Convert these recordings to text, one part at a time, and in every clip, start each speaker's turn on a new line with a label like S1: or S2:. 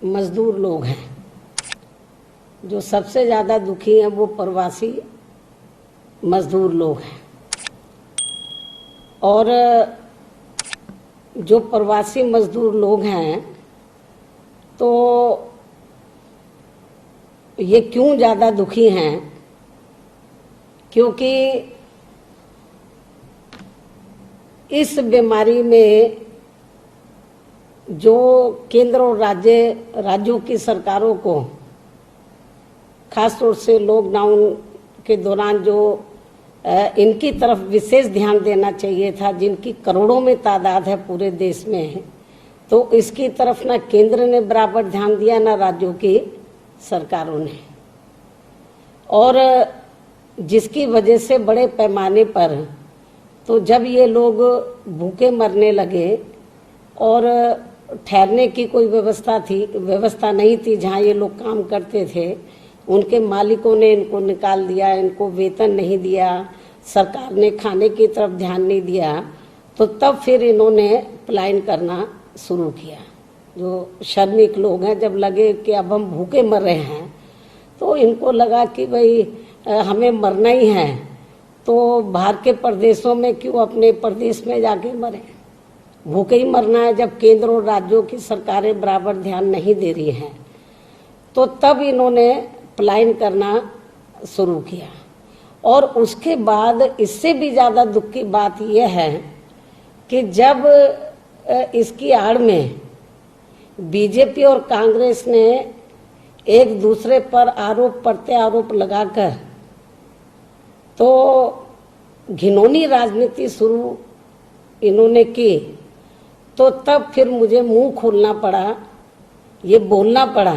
S1: मजदूर लोग हैं, जो सबसे ज़्यादा दुखी हैं वो प्रवासी मजदूर लोग हैं। और जो प्रवासी मजदूर लोग हैं तो ये क्यों ज़्यादा दुखी हैं? क्योंकि इस बीमारी में जो केंद्र और राज्यों की सरकारों को खास तौर से लॉकडाउन के दौरान जो इनकी तरफ विशेष ध्यान देना चाहिए था, जिनकी करोड़ों में तादाद है पूरे देश में, तो इसकी तरफ ना केंद्र ने बराबर ध्यान दिया ना राज्यों की सरकारों ने। और जिसकी वजह से बड़े पैमाने पर तो जब ये लोग भूखे मरने लगे और ठहरने की कोई व्यवस्था नहीं थी जहाँ ये लोग काम करते थे, उनके मालिकों ने इनको निकाल दिया, इनको वेतन नहीं दिया, सरकार ने खाने की तरफ ध्यान नहीं दिया, तो तब फिर इन्होंने पलायन करना शुरू किया। जो श्रमिक लोग हैं, जब लगे कि अब हम भूखे मर रहे हैं, तो इनको लगा कि भाई हमें मरना ही है, तो बाहर के प्रदेशों में क्यों अपने प्रदेश में जाके मरें, भूखे ही मरना है जब केंद्र और राज्यों की सरकारें बराबर ध्यान नहीं दे रही हैं। तो तब इन्होंने पलायन करना शुरू किया। और उसके बाद इससे भी ज़्यादा दुख की बात यह है कि जब इसकी आड़ में बीजेपी और कांग्रेस ने एक दूसरे पर आरोप प्रत्यारोप लगाकर तो घिनौनी राजनीति शुरू इन्होंने की, तो तब फिर मुझे मुंह खोलना पड़ा, ये बोलना पड़ा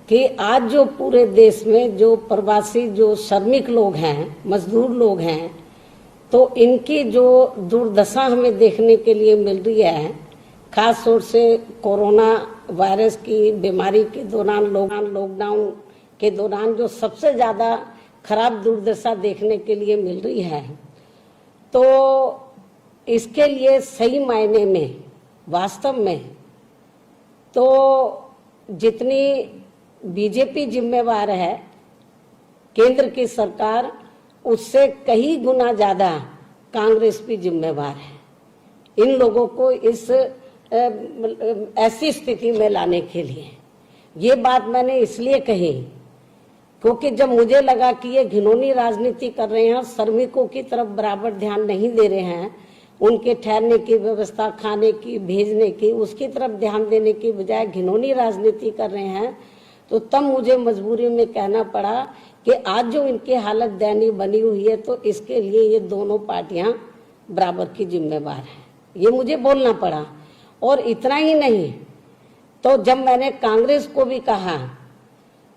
S1: कि आज जो पूरे देश में जो प्रवासी जो श्रमिक लोग हैं, मजदूर लोग हैं, तो इनकी जो दुर्दशा हमें देखने के लिए मिल रही है, खास तौर से कोरोना वायरस की बीमारी के दौरान, लॉकडाउन के दौरान जो सबसे ज़्यादा खराब दुर्दशा देखने के लिए मिल रही है, तो इसके लिए सही मायने में वास्तव में तो जितनी बीजेपी जिम्मेवार है, केंद्र की सरकार, उससे कई गुना ज़्यादा कांग्रेस भी जिम्मेवार है इन लोगों को इस ऐसी स्थिति में लाने के लिए। ये बात मैंने इसलिए कही क्योंकि जब मुझे लगा कि ये घिनौनी राजनीति कर रहे हैं, श्रमिकों की तरफ बराबर ध्यान नहीं दे रहे हैं, उनके ठहरने की व्यवस्था, खाने की, भेजने की, उसकी तरफ ध्यान देने की बजाय घिनौनी राजनीति कर रहे हैं, तो तब मुझे मजबूरी में कहना पड़ा कि आज जो इनकी हालत दयनीय बनी हुई है, तो इसके लिए ये दोनों पार्टियां बराबर की जिम्मेवार हैं। ये मुझे बोलना पड़ा। और इतना ही नहीं, तो जब मैंने कांग्रेस को भी कहा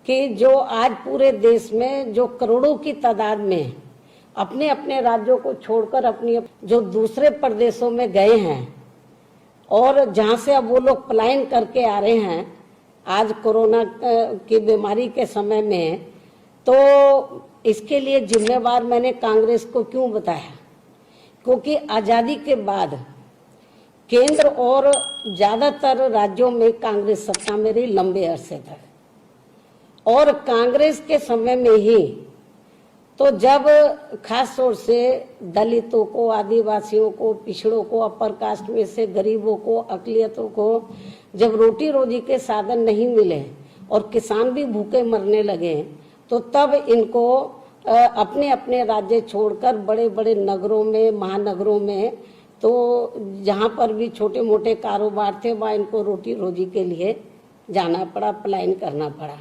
S1: कि जो आज पूरे देश में जो करोड़ों की तादाद में अपने अपने राज्यों को छोड़कर अपनी जो दूसरे प्रदेशों में गए हैं और जहां से अब वो लोग पलायन करके आ रहे हैं आज कोरोना की बीमारी के समय में, तो इसके लिए जिम्मेवार मैंने कांग्रेस को क्यों बताया? क्योंकि आज़ादी के बाद केंद्र और ज़्यादातर राज्यों में कांग्रेस सत्ता में रही लंबे अरसे तक, और कांग्रेस के समय में ही तो जब खास तौर से दलितों को, आदिवासियों को, पिछड़ों को, अपर कास्ट में से गरीबों को, अकलियतों को जब रोटी रोजी के साधन नहीं मिले और किसान भी भूखे मरने लगे, तो तब इनको अपने अपने राज्य छोड़कर बड़े बड़े नगरों में, महानगरों में, तो जहाँ पर भी छोटे मोटे कारोबार थे वहाँ इनको रोटी रोजी के लिए जाना पड़ा, पलायन करना पड़ा।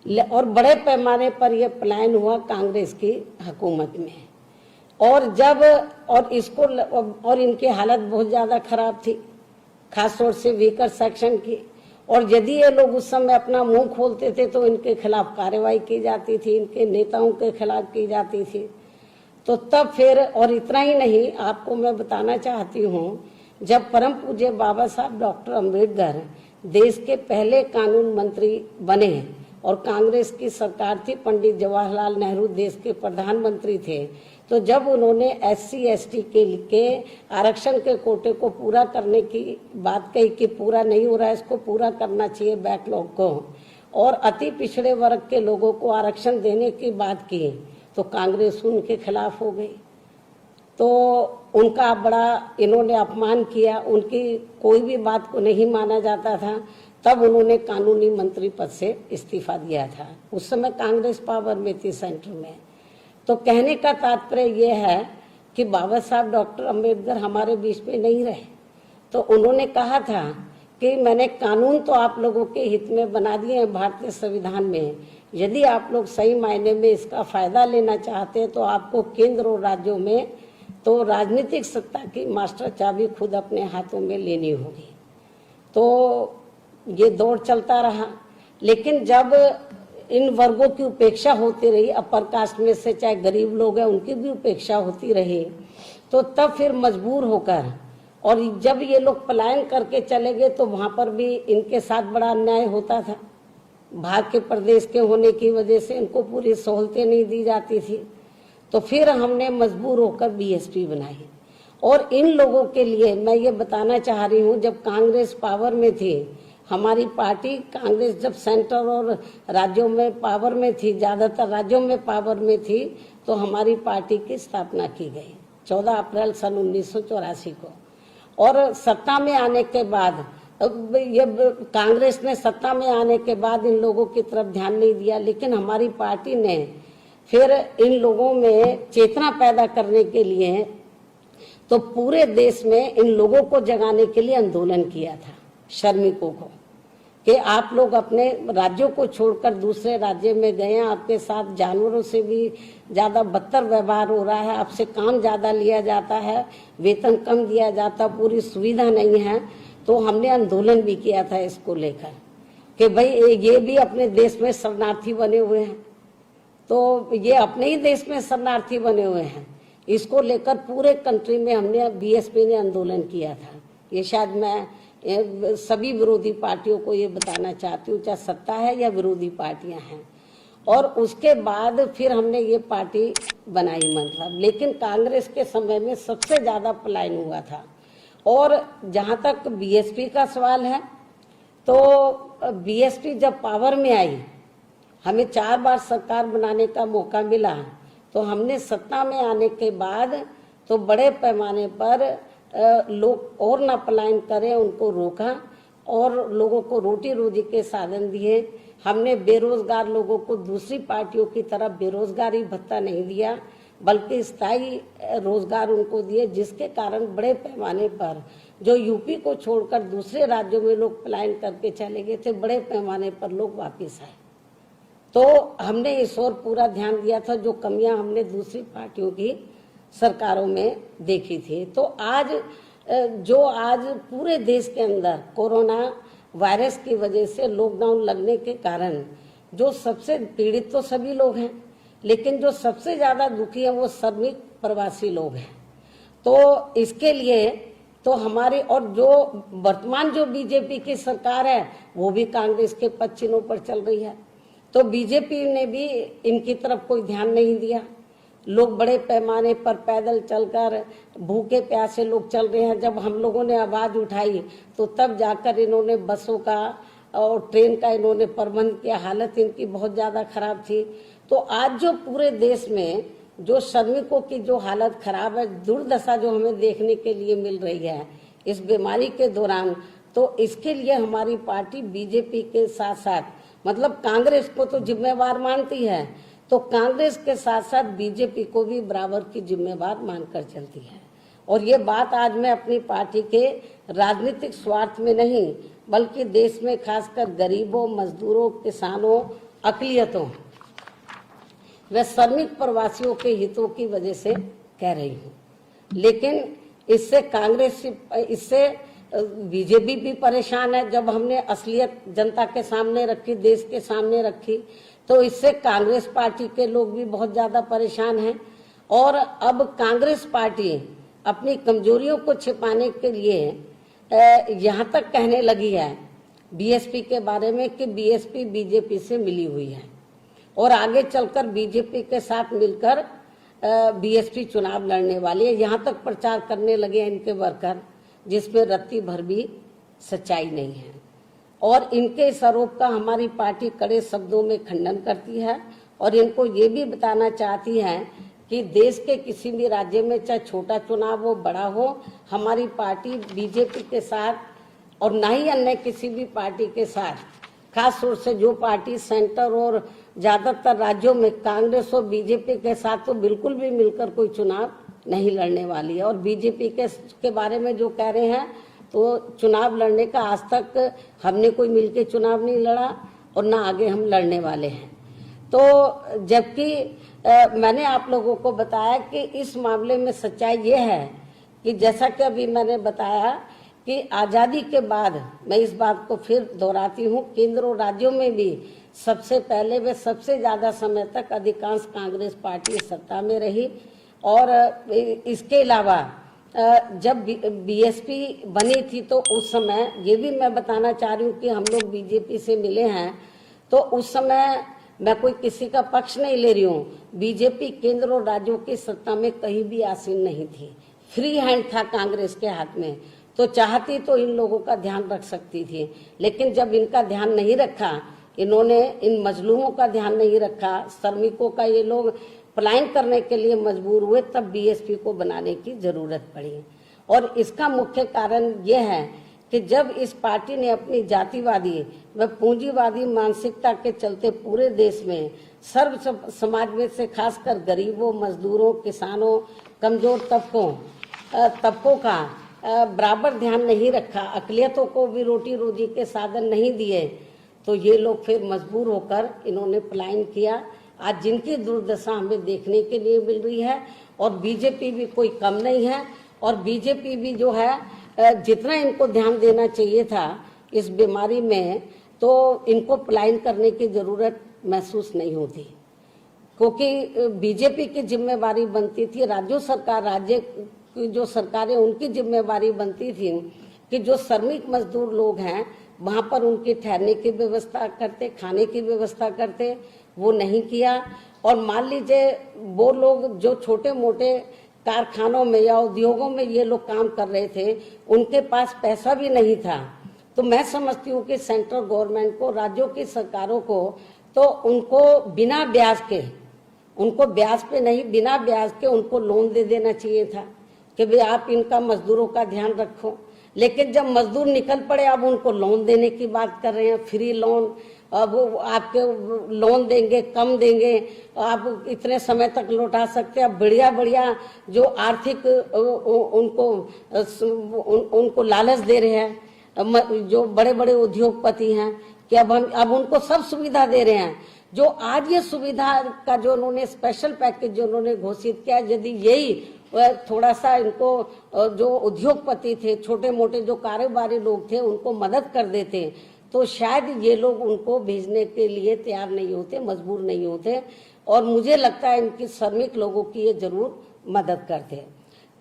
S1: और बड़े पैमाने पर यह पलायन हुआ कांग्रेस की हुकूमत में। और जब और इनकी हालत बहुत ज़्यादा खराब थी, खास तौर से वीकर सेक्शन की, और यदि ये लोग उस समय अपना मुंह खोलते थे तो इनके खिलाफ कार्रवाई की जाती थी, इनके नेताओं के खिलाफ की जाती थी। तो तब फिर, और इतना ही नहीं, आपको मैं बताना चाहती हूँ, जब परम पूज्य बाबा साहब डॉक्टर अम्बेडकर देश के पहले कानून मंत्री बने और कांग्रेस की सरकार थी, पंडित जवाहरलाल नेहरू देश के प्रधानमंत्री थे, तो जब उन्होंने SC/ST के आरक्षण के कोटे को पूरा करने की बात कही कि पूरा नहीं हो रहा है, इसको पूरा करना चाहिए बैकलॉग को, और अति पिछड़े वर्ग के लोगों को आरक्षण देने की बात की, तो कांग्रेस उनके खिलाफ हो गई। तो उनका बड़ा इन्होंने अपमान किया, उनकी कोई भी बात को नहीं माना जाता था। तब उन्होंने कानूनी मंत्री पद से इस्तीफा दिया था। उस समय कांग्रेस पावर में थी सेंटर में। तो कहने का तात्पर्य यह है कि बाबा साहब डॉक्टर अम्बेडकर हमारे बीच में नहीं रहे। तो उन्होंने कहा था कि मैंने कानून तो आप लोगों के हित में बना दिए हैं भारतीय संविधान में, यदि आप लोग सही मायने में इसका फायदा लेना चाहते हैं तो आपको केंद्र और राज्यों में तो राजनीतिक सत्ता की मास्टर चाबी खुद अपने हाथों में लेनी होगी। तो ये दौर चलता रहा, लेकिन जब इन वर्गों की उपेक्षा होती रही, अपर कास्ट में से चाहे गरीब लोग हैं उनकी भी उपेक्षा होती रही, तो तब फिर मजबूर होकर, और जब ये लोग पलायन करके चले गए तो वहां पर भी इनके साथ बड़ा अन्याय होता था। भाग के प्रदेश के होने की वजह से इनको पूरी सहूलतें नहीं दी जाती थी। तो फिर हमने मजबूर होकर BSP बनाई। और इन लोगों के लिए मैं ये बताना चाह रही हूँ, जब कांग्रेस पावर में थी, हमारी पार्टी कांग्रेस जब सेंटर और राज्यों में पावर में थी, ज्यादातर राज्यों में पावर में थी, तो हमारी पार्टी की स्थापना की गई 14 अप्रैल सन 1984 को। और सत्ता में आने के बाद, ये कांग्रेस ने सत्ता में आने के बाद इन लोगों की तरफ ध्यान नहीं दिया, लेकिन हमारी पार्टी ने फिर इन लोगों में चेतना पैदा करने के लिए तो पूरे देश में इन लोगों को जगाने के लिए आंदोलन किया था, श्रमिकों को, कि आप लोग अपने राज्यों को छोड़कर दूसरे राज्य में गए हैं, आपके साथ जानवरों से भी ज्यादा बदतर व्यवहार हो रहा है, आपसे काम ज्यादा लिया जाता है, वेतन कम दिया जाता, पूरी सुविधा नहीं है। तो हमने आंदोलन भी किया था इसको लेकर कि भाई ये भी अपने देश में शरणार्थी बने हुए हैं, तो ये अपने ही देश में शरणार्थी बने हुए हैं। इसको लेकर पूरे कंट्री में हमने BSP ने आंदोलन किया था। ये शायद मैं सभी विरोधी पार्टियों को ये बताना चाहती हूँ, चाहे सत्ता है या विरोधी पार्टियां हैं। और उसके बाद फिर हमने ये पार्टी बनाई मतलब, लेकिन कांग्रेस के समय में सबसे ज्यादा पलायन हुआ था। और जहां तक BSP का सवाल है, तो BSP जब पावर में आई, हमें 4 बार सरकार बनाने का मौका मिला, तो हमने सत्ता में आने के बाद तो बड़े पैमाने पर लोग और ना पलायन करें उनको रोका और लोगों को रोटी रोजी के साधन दिए। हमने बेरोजगार लोगों को दूसरी पार्टियों की तरह बेरोजगारी भत्ता नहीं दिया, बल्कि स्थायी रोजगार उनको दिए, जिसके कारण बड़े पैमाने पर जो यूपी को छोड़कर दूसरे राज्यों में लोग पलायन करके चले गए थे, बड़े पैमाने पर लोग वापिस आए। तो हमने इस ओर पूरा ध्यान दिया था, जो कमियां हमने दूसरी पार्टियों की सरकारों में देखी थी। तो आज पूरे देश के अंदर कोरोना वायरस की वजह से लॉकडाउन लगने के कारण जो सबसे पीड़ित तो सभी लोग हैं, लेकिन जो सबसे ज्यादा दुखी है वो श्रमिक प्रवासी लोग हैं। तो इसके लिए तो हमारे, और जो वर्तमान जो BJP की सरकार है वो भी कांग्रेस के पद चिन्हों पर चल रही है, तो BJP ने भी इनकी तरफ कोई ध्यान नहीं दिया। लोग बड़े पैमाने पर पैदल चलकर, भूखे प्यासे लोग चल रहे हैं। जब हम लोगों ने आवाज उठाई तो तब जाकर इन्होंने बसों का और ट्रेन का इन्होंने प्रबंध किया। हालत इनकी बहुत ज्यादा खराब थी। तो आज जो पूरे देश में जो श्रमिकों की जो हालत खराब है, दुर्दशा जो हमें देखने के लिए मिल रही है इस बीमारी के दौरान, तो इसके लिए हमारी पार्टी BJP के साथ साथ, मतलब कांग्रेस को तो जिम्मेवार मानती है, तो कांग्रेस के साथ साथ BJP को भी बराबर की जिम्मेवार मानकर चलती है। और ये बात आज मैं अपनी पार्टी के राजनीतिक स्वार्थ में नहीं, बल्कि देश में खासकर गरीबों, मजदूरों, किसानों, अकलियतों व श्रमिक प्रवासियों के हितों की वजह से कह रही हूँ। लेकिन इससे BJP भी परेशान है। जब हमने असलियत जनता के सामने रखी, देश के सामने रखी, तो इससे कांग्रेस पार्टी के लोग भी बहुत ज्यादा परेशान हैं। और अब कांग्रेस पार्टी अपनी कमजोरियों को छिपाने के लिए यहाँ तक कहने लगी है BSP के बारे में कि BSP BJP से मिली हुई है और आगे चलकर BJP के साथ मिलकर बीएसपी चुनाव लड़ने वाली है। यहाँ तक प्रचार करने लगे हैं इनके वर्कर, जिसमें रत्ती भर भी सच्चाई नहीं है। और इनके इस आरोप का हमारी पार्टी कड़े शब्दों में खंडन करती है और इनको ये भी बताना चाहती है कि देश के किसी भी राज्य में चाहे छोटा चुनाव हो बड़ा हो, हमारी पार्टी बीजेपी के साथ और ना ही अन्य किसी भी पार्टी के साथ, खास तौर से जो पार्टी सेंटर और ज्यादातर राज्यों में कांग्रेस और बीजेपी के साथ तो बिल्कुल भी मिलकर कोई चुनाव नहीं लड़ने वाली है। और बीजेपी के बारे में जो कह रहे हैं, तो चुनाव लड़ने का आज तक हमने कोई मिलके चुनाव नहीं लड़ा और ना आगे हम लड़ने वाले हैं। तो जबकि मैंने आप लोगों को बताया कि इस मामले में सच्चाई ये है कि जैसा कि अभी मैंने बताया कि आज़ादी के बाद, मैं इस बात को फिर दोहराती हूँ, केंद्र और राज्यों में भी सबसे पहले व सबसे ज़्यादा समय तक अधिकांश कांग्रेस पार्टी सत्ता में रही। और इसके अलावा जब बीएसपी बनी थी तो उस समय ये भी मैं बताना चाह रही हूँ कि हम लोग बीजेपी से मिले हैं, तो उस समय मैं कोई किसी का पक्ष नहीं ले रही हूँ, बीजेपी केंद्र और राज्यों की सत्ता में कहीं भी आसीन नहीं थी, फ्री हैंड था कांग्रेस के हाथ में। तो चाहती तो इन लोगों का ध्यान रख सकती थी, लेकिन जब इनका ध्यान नहीं रखा, इन्होंने इन मजलूमों का ध्यान नहीं रखा, श्रमिकों का ये लोग पलायन करने के लिए मजबूर हुए, तब बीएसपी को बनाने की जरूरत पड़ी। और इसका मुख्य कारण यह है कि जब इस पार्टी ने अपनी जातिवादी व पूंजीवादी मानसिकता के चलते पूरे देश में सर्व समाज में से खासकर गरीबों, मजदूरों, किसानों, कमजोर तबकों का बराबर ध्यान नहीं रखा, अकलियतों को भी रोटी रोजी के साधन नहीं दिए, तो ये लोग फिर मजबूर होकर इन्होंने पलायन किया। आज जिनकी दुर्दशा हमें देखने के लिए मिल रही है, और बीजेपी भी कोई कम नहीं है। और बीजेपी भी जो है जितना इनको ध्यान देना चाहिए था इस बीमारी में, तो इनको पलायन करने की जरूरत महसूस नहीं होती, क्योंकि बीजेपी की जिम्मेवारी बनती थी, राज्य की जो सरकारें उनकी जिम्मेवारी बनती थी कि जो श्रमिक मजदूर लोग हैं वहां पर उनके ठहरने की व्यवस्था करते, खाने की व्यवस्था करते, वो नहीं किया। और मान लीजिए वो लोग जो छोटे मोटे कारखानों में या उद्योगों में ये लोग काम कर रहे थे, उनके पास पैसा भी नहीं था। तो मैं समझती हूँ कि सेंट्रल गवर्नमेंट को, राज्यों की सरकारों को, तो उनको बिना ब्याज के, उनको ब्याज पे नहीं, बिना ब्याज के उनको लोन दे देना चाहिए था कि भाई आप इनका मजदूरों का ध्यान रखो। लेकिन जब मजदूर निकल पड़े, अब उनको लोन देने की बात कर रहे हैं, फ्री लोन, अब आपके लोन देंगे, कम देंगे, आप इतने समय तक लौटा सकते हैं। बढ़िया बढ़िया जो आर्थिक उनको लालच दे रहे हैं जो बड़े बड़े उद्योगपति हैं कि अब उनको सब सुविधा दे रहे हैं। जो आज ये सुविधा का जो उन्होंने स्पेशल पैकेज जो उन्होंने घोषित किया, यदि यही थोड़ा सा इनको जो उद्योगपति थे, छोटे मोटे जो कारोबारी लोग थे, उनको मदद कर देते, तो शायद ये लोग उनको भेजने के लिए तैयार नहीं होते, मजबूर नहीं होते। और मुझे लगता है इनकी श्रमिक लोगों की ये जरूर मदद करते।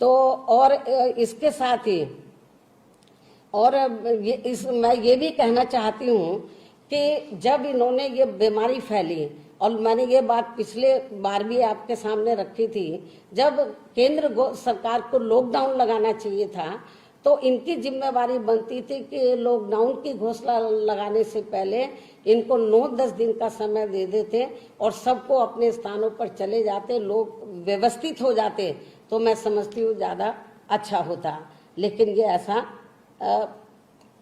S1: तो और इसके साथ ही और मैं ये भी कहना चाहती हूँ कि जब इन्होंने ये बीमारी फैली, और मैंने ये बात पिछले बार भी आपके सामने रखी थी, जब केंद्र सरकार को लॉकडाउन लगाना चाहिए था, तो इनकी जिम्मेवारी बनती थी कि लॉकडाउन की घोषणा लगाने से पहले इनको 9-10 दिन का समय दे देते और सबको अपने स्थानों पर चले जाते, लोग व्यवस्थित हो जाते, तो मैं समझती हूँ ज़्यादा अच्छा होता। लेकिन ये ऐसा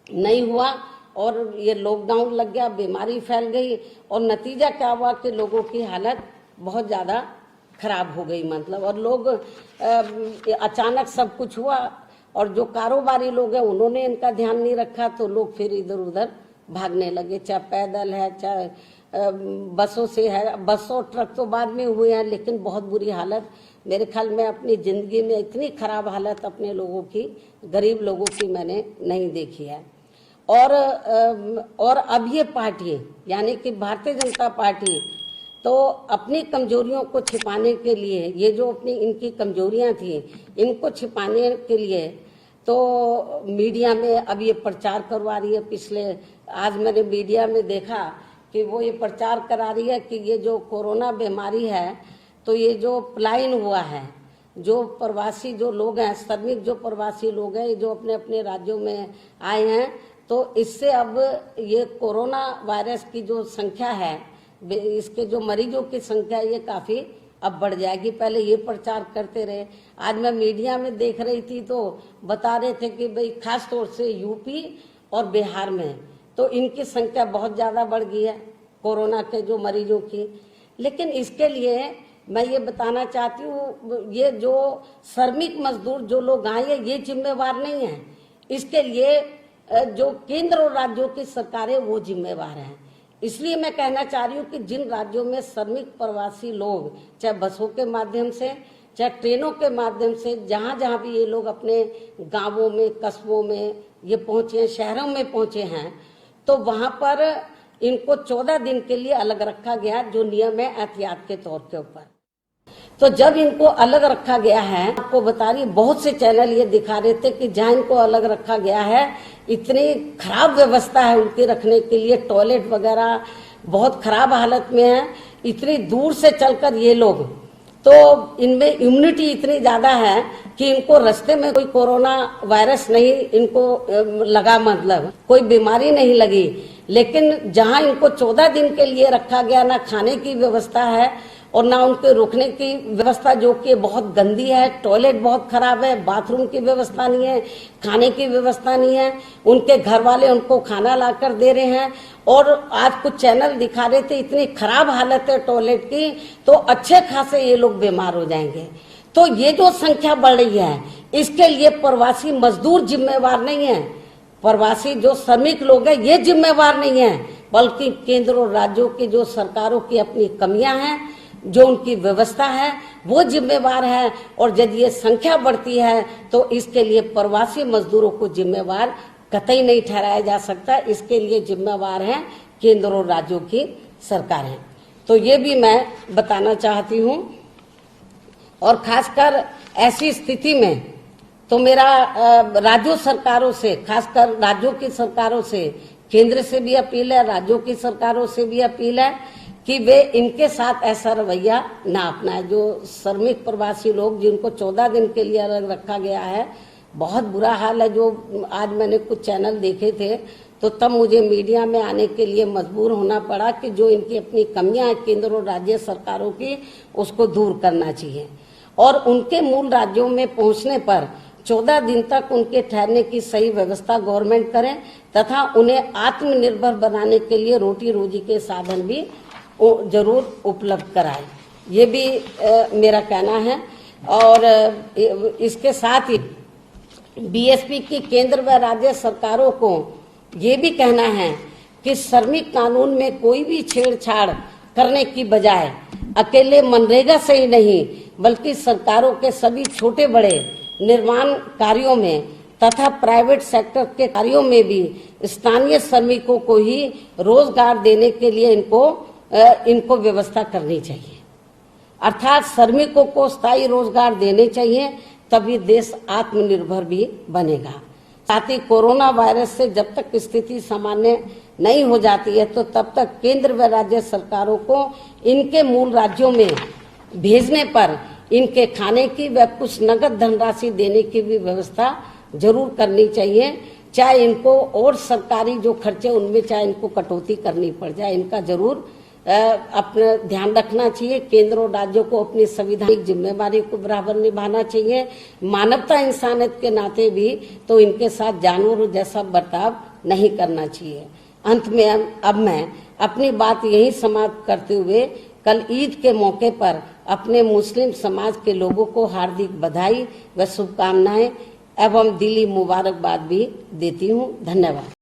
S1: नहीं हुआ और ये लॉकडाउन लग गया, बीमारी फैल गई, और नतीजा क्या हुआ कि लोगों की हालत बहुत ज़्यादा खराब हो गई। मतलब और लोग अचानक सब कुछ हुआ, और जो कारोबारी लोग हैं उन्होंने इनका ध्यान नहीं रखा, तो लोग फिर इधर उधर भागने लगे, चाहे पैदल है, चाहे बसों से है। बस और ट्रक तो बाद में हुए हैं, लेकिन बहुत बुरी हालत, मेरे ख्याल में अपनी जिंदगी में इतनी खराब हालत अपने लोगों की, गरीब लोगों की मैंने नहीं देखी है। और अब ये पार्टी यानी कि भारतीय जनता पार्टी तो अपनी कमजोरियों को छिपाने के लिए, ये जो अपनी इनकी कमजोरियां थी इनको छिपाने के लिए, तो मीडिया में अब ये प्रचार करवा रही है। आज मैंने मीडिया में देखा कि वो ये प्रचार करा रही है कि ये जो कोरोना बीमारी है, तो ये जो पलायन हुआ है, जो प्रवासी जो लोग हैं, श्रमिक जो प्रवासी लोग हैं, जो अपने अपने राज्यों में आए हैं, तो इससे अब ये कोरोना वायरस की जो संख्या है, इसके जो मरीजों की संख्या ये काफी अब बढ़ जाएगी। पहले ये प्रचार करते रहे, आज मैं मीडिया में देख रही थी तो बता रहे थे कि भाई खास तौर से यूपी और बिहार में तो इनकी संख्या बहुत ज्यादा बढ़ गई है कोरोना के जो मरीजों की। लेकिन इसके लिए मैं ये बताना चाहती हूँ, ये जो श्रमिक मजदूर जो लोग आए हैं ये जिम्मेवार नहीं है, इसके लिए जो केंद्र और राज्यों की सरकारें वो जिम्मेवार हैं। इसलिए मैं कहना चाह रही हूँ कि जिन राज्यों में श्रमिक प्रवासी लोग चाहे बसों के माध्यम से चाहे ट्रेनों के माध्यम से जहाँ जहाँ भी ये लोग अपने गांवों में कस्बों में ये पहुंचे हैं, शहरों में पहुंचे हैं, तो वहां पर इनको 14 दिन के लिए अलग रखा गया, जो नियम है एहतियात के तौर के ऊपर। तो जब इनको अलग रखा गया है, आपको बता रही बहुत से चैनल ये दिखा रहे थे कि जहाँ इनको अलग रखा गया है इतनी खराब व्यवस्था है उनके रखने के लिए, टॉयलेट वगैरह बहुत खराब हालत में है, इतनी दूर से चलकर ये लोग, तो इनमें इम्यूनिटी इतनी ज्यादा है कि इनको रास्ते में कोई कोरोना वायरस नहीं इनको लगा, मतलब कोई बीमारी नहीं लगी। लेकिन जहां इनको 14 दिन के लिए रखा गया, ना खाने की व्यवस्था है और ना उनके रुकने की व्यवस्था, जो कि बहुत गंदी है, टॉयलेट बहुत खराब है, बाथरूम की व्यवस्था नहीं है, खाने की व्यवस्था नहीं है, उनके घर वाले उनको खाना लाकर दे रहे हैं। और आज कुछ चैनल दिखा रहे थे इतनी खराब हालत है टॉयलेट की, तो अच्छे खासे ये लोग बीमार हो जाएंगे। तो ये जो संख्या बढ़ रही है इसके लिए प्रवासी मजदूर जिम्मेवार नहीं है, प्रवासी जो श्रमिक लोग हैं ये जिम्मेवार नहीं है, बल्कि केंद्र और राज्यों की जो सरकारों की अपनी कमियां हैं, जो उनकी व्यवस्था है वो जिम्मेवार है। और यदि ये संख्या बढ़ती है तो इसके लिए प्रवासी मजदूरों को जिम्मेवार कतई नहीं ठहराया जा सकता, इसके लिए जिम्मेवार है केंद्र और राज्यों की सरकारें। तो ये भी मैं बताना चाहती हूँ। और खासकर ऐसी स्थिति में तो मेरा राज्यों सरकारों से, खासकर राज्यों की सरकारों से, केंद्र से भी अपील है, राज्यों की सरकारों से भी अपील है कि वे इनके साथ ऐसा रवैया ना अपनाएं। जो श्रमिक प्रवासी लोग जिनको 14 दिन के लिए अलग रखा गया है, बहुत बुरा हाल है। जो आज मैंने कुछ चैनल देखे थे तो तब मुझे मीडिया में आने के लिए मजबूर होना पड़ा कि जो इनकी अपनी कमियां हैं केंद्र और राज्य सरकारों की, उसको दूर करना चाहिए। और उनके मूल राज्यों में पहुंचने पर 14 दिन तक उनके ठहरने की सही व्यवस्था गवर्नमेंट करे तथा उन्हें आत्मनिर्भर बनाने के लिए रोटी रोजी के साधन भी जरूर उपलब्ध कराए, ये भी मेरा कहना है। और इसके साथ ही बीएसपी की केंद्र व राज्य सरकारों को ये भी कहना है कि श्रमिक कानून में कोई भी छेड़छाड़ करने की बजाय अकेले मनरेगा से ही नहीं बल्कि सरकारों के सभी छोटे बड़े निर्माण कार्यों में तथा प्राइवेट सेक्टर के कार्यों में भी स्थानीय श्रमिकों को ही रोजगार देने के लिए इनको व्यवस्था करनी चाहिए। अर्थात श्रमिकों को स्थायी रोजगार देने चाहिए, तभी देश आत्मनिर्भर भी बनेगा। साथ ही कोरोना वायरस से जब तक स्थिति सामान्य नहीं हो जाती है तो तब तक केंद्र व राज्य सरकारों को इनके मूल राज्यों में भेजने पर इनके खाने की व कुछ नगद धनराशि देने की भी व्यवस्था जरूर करनी चाहिए। चाहे इनको और सरकारी जो खर्चे उनमें चाहे इनको कटौती करनी पड़ जाए, इनका जरूर अपना ध्यान रखना चाहिए। केंद्र और राज्यों को अपनी संवैधानिक जिम्मेवारी को बराबर निभाना चाहिए। मानवता इंसानियत के नाते भी तो इनके साथ जानवरों जैसा बर्ताव नहीं करना चाहिए। अंत में अब मैं अपनी बात यही समाप्त करते हुए कल ईद के मौके पर अपने मुस्लिम समाज के लोगों को हार्दिक बधाई व शुभकामनाएं एवं दिली मुबारकबाद भी देती हूँ। धन्यवाद।